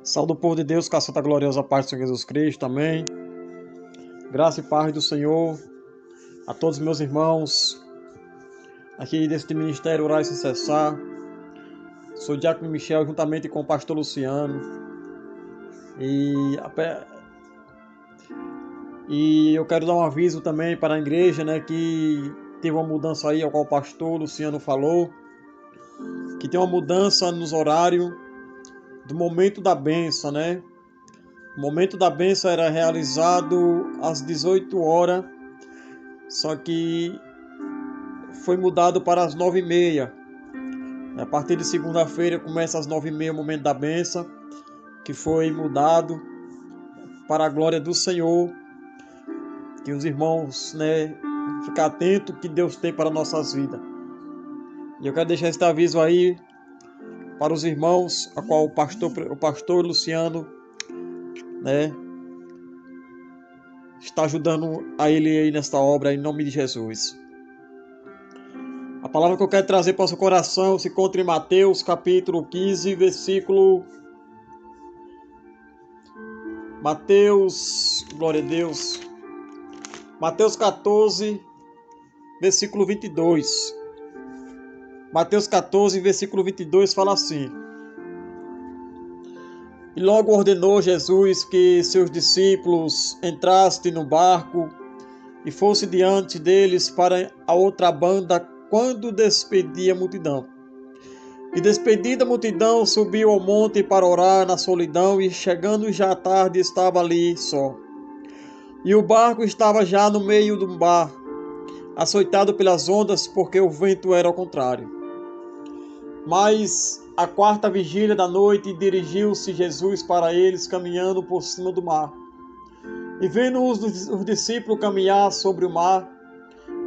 Saúde o povo de Deus, com a santa gloriosa paz do Senhor Jesus Cristo, amém. Graça e paz do Senhor a todos meus irmãos aqui deste ministério Orar Sem Cessar. Sou o Diácono Michel, juntamente com o pastor Luciano. E eu quero dar um aviso também para a igreja, que teve uma mudança aí, ao qual o pastor Luciano falou, que tem uma mudança nos horários do momento da bênção, O momento da bênção era realizado às 18 horas, só que foi mudado para as 9h30. A partir de segunda-feira começa às 9h30 o momento da bênção, que foi mudado para a glória do Senhor. Que os irmãos, ficar atentos que Deus tem para nossas vidas. E eu quero deixar este aviso aí para os irmãos, a qual o pastor Luciano, está ajudando a ele aí nesta obra, em nome de Jesus. A palavra que eu quero trazer para o seu coração se encontra em Mateus capítulo 15, versículo... glória a Deus. Mateus 14, versículo 22. Mateus 14, versículo 22 fala assim: E logo ordenou Jesus que seus discípulos entrassem no barco e fosse diante deles para a outra banda, quando despedia a multidão. E despedida a multidão, subiu ao monte para orar na solidão, e chegando já à tarde estava ali só. E o barco estava já no meio do mar, açoitado pelas ondas, porque o vento era ao contrário. Mas à quarta vigília da noite dirigiu-se Jesus para eles, caminhando por cima do mar. E vendo os discípulos caminhar sobre o mar,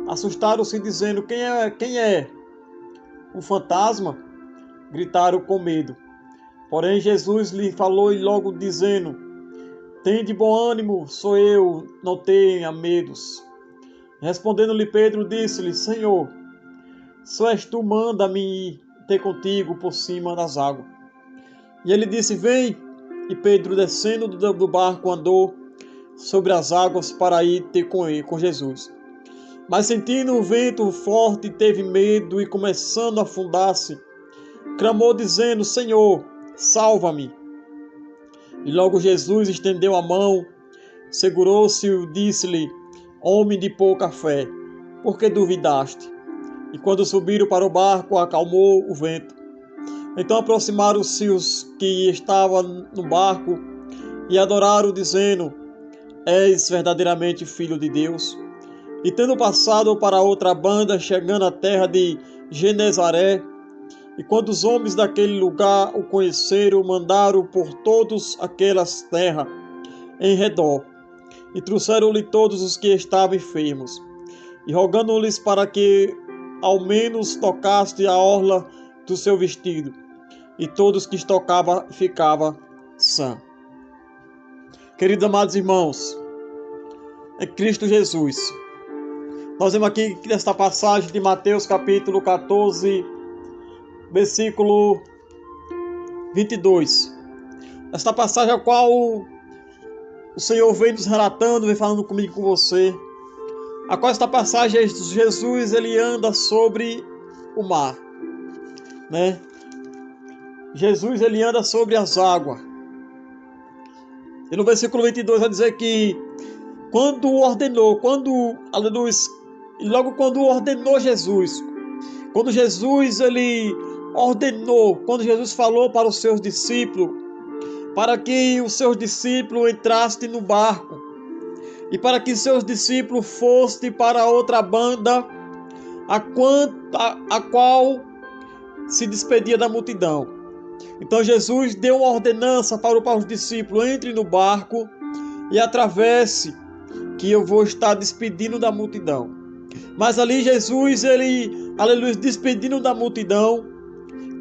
assustaram-se, dizendo: Quem é? Um fantasma? Gritaram com medo. Porém Jesus lhe falou e logo dizendo: Tende bom ânimo, sou eu, não tenha medos. Respondendo-lhe Pedro, disse-lhe: Senhor, só és tu, manda-me ir ter contigo por cima das águas. E ele disse: Vem. E Pedro, descendo do barco, andou sobre as águas para ir ter com Jesus. Mas sentindo o vento forte, teve medo e, começando a afundar-se, clamou dizendo: Senhor, salva-me. E logo Jesus estendeu a mão, segurou-se e disse-lhe: Homem de pouca fé, por que duvidaste? E quando subiram para o barco, acalmou o vento. Então aproximaram-se os que estavam no barco e adoraram, dizendo: És verdadeiramente filho de Deus. E tendo passado para outra banda, chegando à terra de Genezaré, e quando os homens daquele lugar o conheceram, mandaram por todas aquelas terras em redor, e trouxeram-lhe todos os que estavam enfermos, e rogando-lhes para que ao menos tocasse a orla do seu vestido, e todos que tocavam ficavam sãos. Queridos amados irmãos, em Cristo Jesus, nós vemos aqui nesta passagem de Mateus capítulo 14, versículo 22. Esta passagem a qual o Senhor vem nos relatando, vem falando comigo e com você. A qual esta passagem, Jesus ele anda sobre o mar, Jesus ele anda sobre as águas. E no versículo 22 vai dizer que logo quando ordenou Jesus, quando Jesus falou para os seus discípulos, para que os seus discípulos entrassem no barco, e para que seus discípulos fossem para a outra banda, a qual se despedia da multidão. Então Jesus deu uma ordenança para os discípulos: entre no barco e atravesse, que eu vou estar despedindo da multidão. Mas ali Jesus, despedindo da multidão,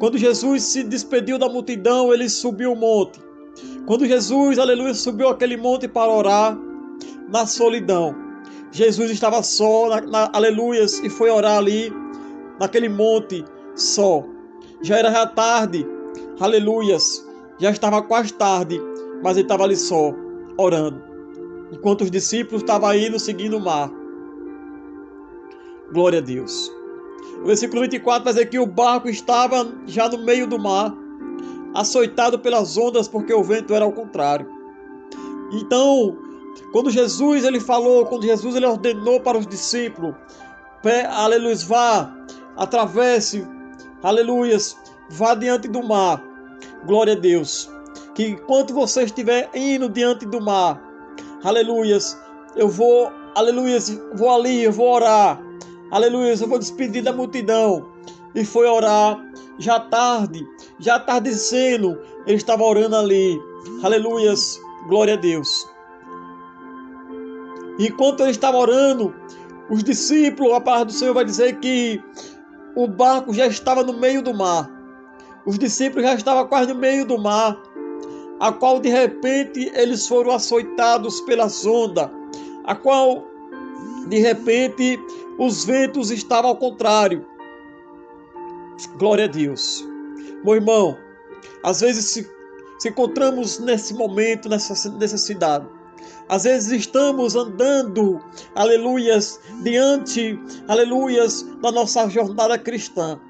quando Jesus se despediu da multidão, ele subiu o monte. Quando Jesus, subiu aquele monte para orar, na solidão, Jesus estava só, e foi orar ali, naquele monte, só. Já era tarde, Já estava quase tarde, mas ele estava ali só, orando. Enquanto os discípulos estavam indo seguindo o mar. Glória a Deus. O versículo 24 vai dizer que o barco estava já no meio do mar, açoitado pelas ondas, porque o vento era ao contrário. Então, quando Jesus ele ordenou para os discípulos, aleluia, vá, atravesse, aleluia, vá diante do mar. Glória a Deus. Que enquanto você estiver indo diante do mar, aleluia, eu vou, aleluia, vou ali, eu vou orar. Aleluia, eu vou despedir da multidão. E foi orar, já tarde, já atardecendo, ele estava orando ali. Aleluia, glória a Deus. Enquanto ele estava orando, os discípulos, a palavra do Senhor vai dizer que o barco já estava no meio do mar. Os discípulos já estavam quase no meio do mar, a qual de repente eles foram açoitados pelas ondas, a qual de repente os ventos estavam ao contrário. Glória a Deus. Meu irmão, às vezes se encontramos nesse momento, nessa necessidade. Às vezes estamos andando, aleluias, diante, aleluias, da nossa jornada cristã.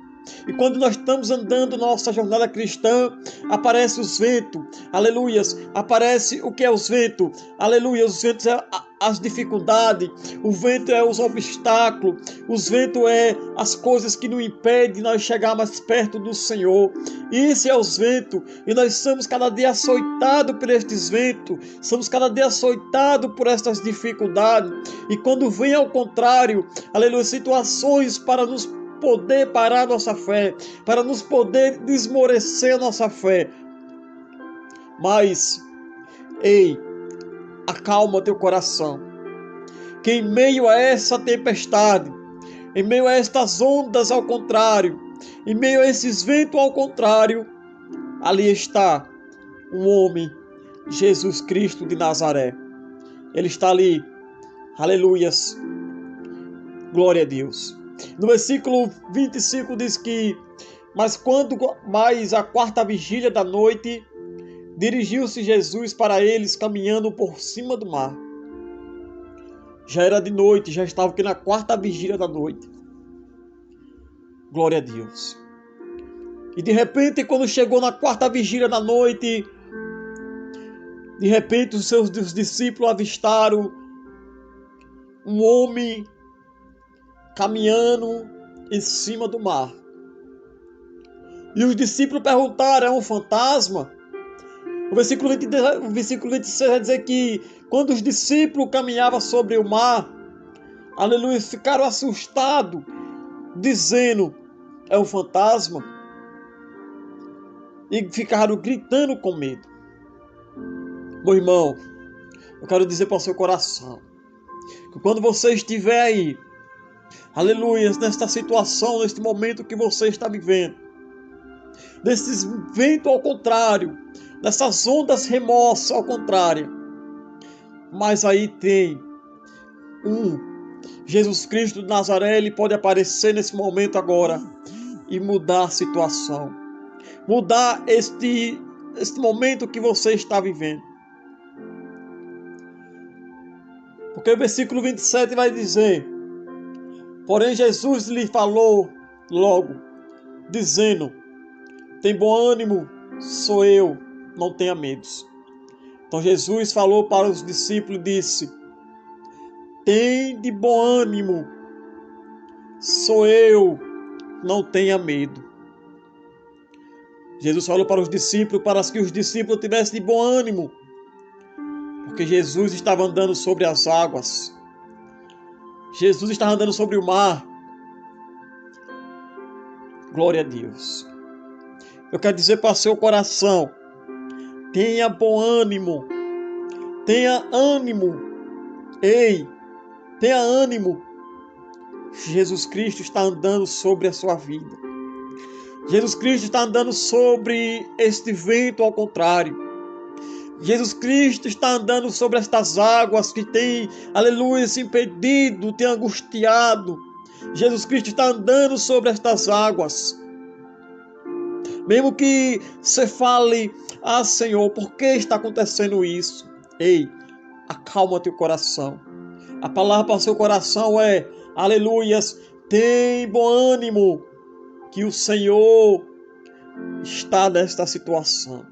E quando nós estamos andando na nossa jornada cristã, aparece os ventos, aleluias, aparece o que é os ventos, aleluia, os ventos é as dificuldades, o vento é os obstáculos, os ventos é as coisas que nos impedem de nós chegar mais perto do Senhor. Isso é os ventos, e nós somos cada dia açoitados por estes ventos, somos cada dia açoitados por estas dificuldades, e quando vem ao contrário, aleluia, situações para nos poder parar nossa fé, para nos poder desmorecer nossa fé. Mas, ei, acalma teu coração, que em meio a essa tempestade, em meio a estas ondas ao contrário, em meio a esses ventos ao contrário, ali está um homem, Jesus Cristo de Nazaré. Ele está ali, aleluias, glória a Deus. No versículo 25 diz que, mas quando mais a quarta vigília da noite, dirigiu-se Jesus para eles caminhando por cima do mar. Já era de noite, já estava aqui na quarta vigília da noite. Glória a Deus. E de repente, quando chegou na quarta vigília da noite, de repente os seus discípulos avistaram um homem caminhando em cima do mar. E os discípulos perguntaram: é um fantasma? O versículo 26 vai dizer que quando os discípulos caminhavam sobre o mar, aleluia, ficaram assustados, dizendo: é um fantasma? E ficaram gritando com medo. Meu irmão, eu quero dizer para o seu coração, que quando você estiver aí, aleluia, nesta situação, neste momento que você está vivendo, desses ventos ao contrário, dessas ondas remorsos ao contrário, mas aí tem Jesus Cristo de Nazaré. Ele pode aparecer nesse momento agora e mudar a situação, mudar este momento que você está vivendo. Porque o versículo 27 vai dizer: porém Jesus lhe falou logo, dizendo: tem bom ânimo, sou eu, não tenha medo. Então Jesus falou para os discípulos e disse: tem de bom ânimo, sou eu, não tenha medo. Jesus falou para os discípulos, para que os discípulos tivessem de bom ânimo, porque Jesus estava andando sobre as águas, Jesus estava andando sobre o mar. Glória a Deus. Eu quero dizer para o seu coração: tenha bom ânimo, tenha ânimo, ei, tenha ânimo. Jesus Cristo está andando sobre a sua vida. Jesus Cristo está andando sobre este vento ao contrário. Jesus Cristo está andando sobre estas águas que tem, aleluia, se impedido, tem angustiado. Jesus Cristo está andando sobre estas águas. Mesmo que você fale, Senhor, por que está acontecendo isso? Ei, acalma teu coração. A palavra para o seu coração é, aleluias, tem bom ânimo, que o Senhor está nesta situação.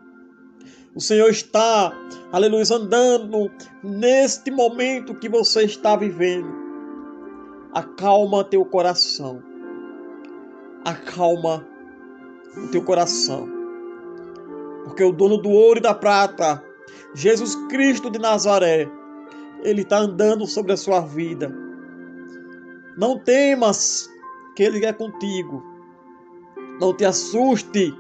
O Senhor está, aleluia, andando neste momento que você está vivendo. Acalma teu coração. Acalma o teu coração. Porque o dono do ouro e da prata, Jesus Cristo de Nazaré, Ele está andando sobre a sua vida. Não temas, que Ele é contigo. Não te assuste,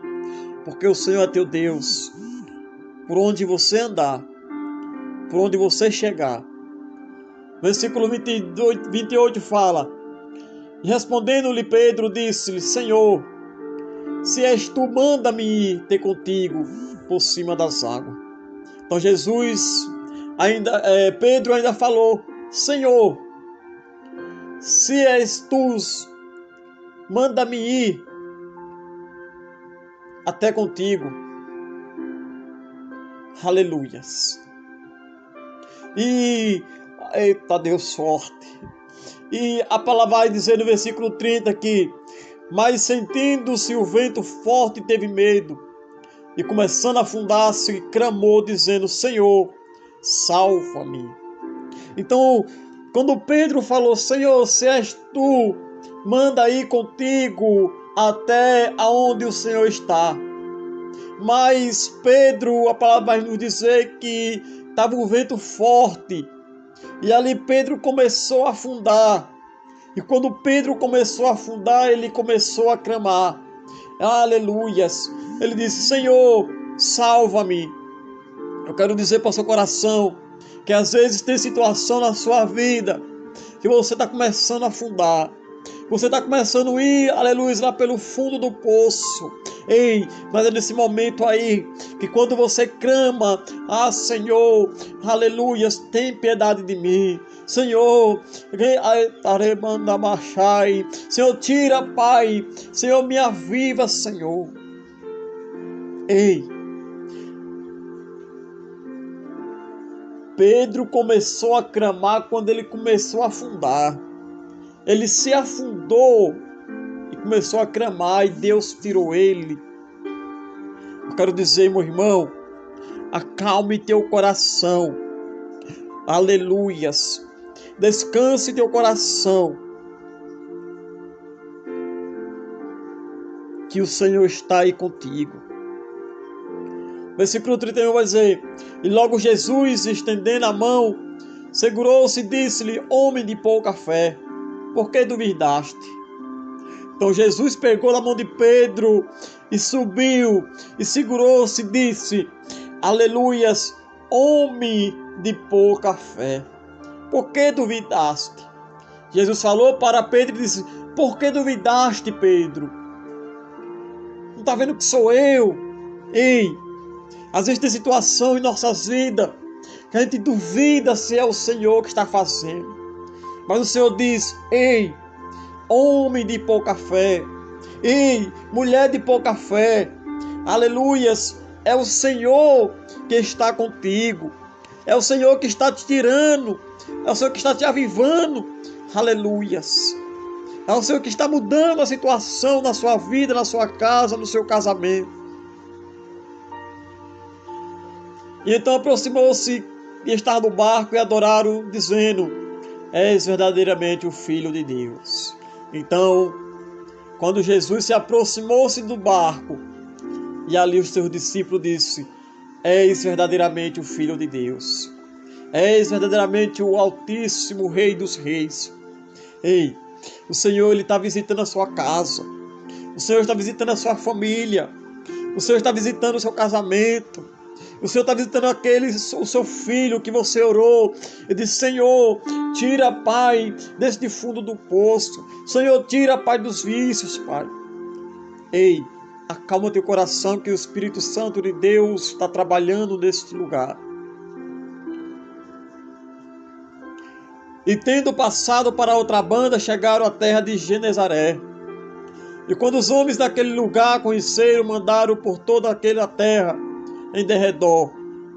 porque o Senhor é teu Deus. Por onde você andar, por onde você chegar. Versículo 28 fala: E respondendo-lhe Pedro, disse-lhe, Senhor, se és tu, manda-me ir ter contigo por cima das águas. Então Pedro ainda falou, Senhor, se és tu, manda-me ir até contigo. Aleluias. E, eita Deus forte. E a palavra vai dizer no versículo 30 que, mas sentindo-se o vento forte, teve medo. E começando a afundar-se, clamou, dizendo, Senhor, salva-me. Então, quando Pedro falou, Senhor, se és tu, manda ir contigo até aonde o Senhor está. Mas Pedro, a palavra vai nos dizer que estava um vento forte. E ali Pedro começou a afundar. E quando Pedro começou a afundar, ele começou a clamar. Aleluias. Ele disse, Senhor, salva-me. Eu quero dizer para o seu coração que às vezes tem situação na sua vida que você está começando a afundar. Você está começando a ir, aleluia, lá pelo fundo do poço. Ei, mas é nesse momento aí, que quando você clama, Senhor, aleluia, tem piedade de mim. Senhor, Senhor, tira, Pai. Senhor, me aviva, Senhor. Ei, Pedro começou a clamar quando ele começou a afundar. Ele se afundou e começou a clamar e Deus tirou ele. Eu quero dizer, meu irmão, acalme teu coração. Aleluias. Descanse teu coração. Que o Senhor está aí contigo. Versículo 31 vai dizer, e logo Jesus, estendendo a mão, segurou-se e disse-lhe, homem de pouca fé, por que duvidaste? Então Jesus pegou na mão de Pedro e subiu e segurou-se e disse, aleluias, homem de pouca fé, por que duvidaste? Jesus falou para Pedro e disse, por que duvidaste, Pedro? Não está vendo que sou eu? Ei, às vezes tem situação em nossas vidas que a gente duvida se é o Senhor que está fazendo. Mas o Senhor diz, ei, homem de pouca fé, ei, mulher de pouca fé, aleluias, é o Senhor que está contigo, é o Senhor que está te tirando, é o Senhor que está te avivando, aleluias, é o Senhor que está mudando a situação na sua vida, na sua casa, no seu casamento. E então aproximou-se e estava no barco e adoraram, dizendo, és verdadeiramente o Filho de Deus. Então, quando Jesus se aproximou-se do barco, e ali os seus discípulos disseram, és verdadeiramente o Filho de Deus. És verdadeiramente o Altíssimo Rei dos Reis. Ei, o Senhor ele está visitando a sua casa. O Senhor está visitando a sua família. O Senhor está visitando o seu casamento. O Senhor está visitando o seu filho que você orou e disse, Senhor, tira, Pai, deste fundo do poço. Senhor, tira, Pai, dos vícios, Pai. Ei, acalma teu coração que o Espírito Santo de Deus está trabalhando neste lugar. E tendo passado para outra banda, chegaram à terra de Genezaré. E quando os homens daquele lugar conheceram, mandaram por toda aquela terra em derredor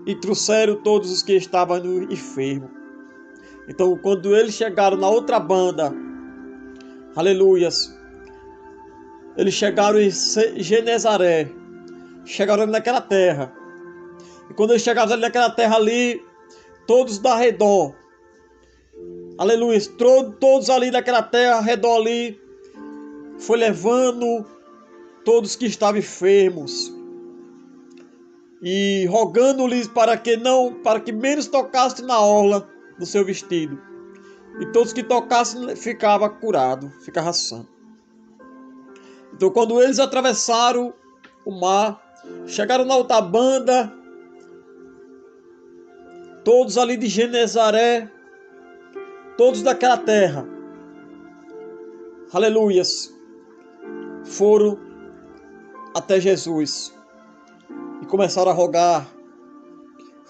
e trouxeram todos os que estavam enfermos. Então, quando eles chegaram na outra banda, aleluias, eles chegaram em Genezaré, chegaram naquela terra. E quando eles chegaram ali naquela terra ali, todos da redor, aleluia, todos ali daquela terra, ao redor ali, foi levando todos que estavam enfermos e rogando-lhes para que menos tocassem na orla do seu vestido. E todos que tocassem ficava curado, ficava sã. Então, quando eles atravessaram o mar, chegaram na outra banda, todos ali de Genezaré, todos daquela terra, aleluias, foram até Jesus e começaram a rogar,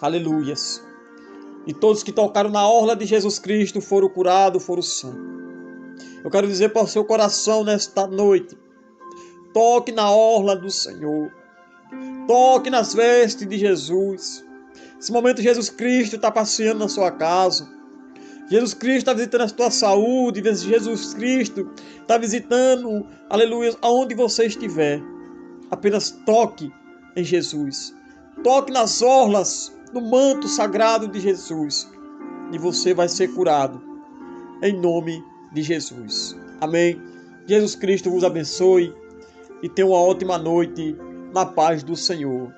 aleluias. E todos que tocaram na orla de Jesus Cristo foram curados, foram sãos. Eu quero dizer para o seu coração nesta noite: toque na orla do Senhor, toque nas vestes de Jesus. Nesse momento Jesus Cristo está passeando na sua casa. Jesus Cristo está visitando a tua saúde. Jesus Cristo está visitando, aleluia, aonde você estiver. Apenas toque em Jesus. Toque nas orlas, no manto sagrado de Jesus. E você vai ser curado. Em nome de Jesus. Amém. Jesus Cristo vos abençoe. E tenha uma ótima noite na paz do Senhor.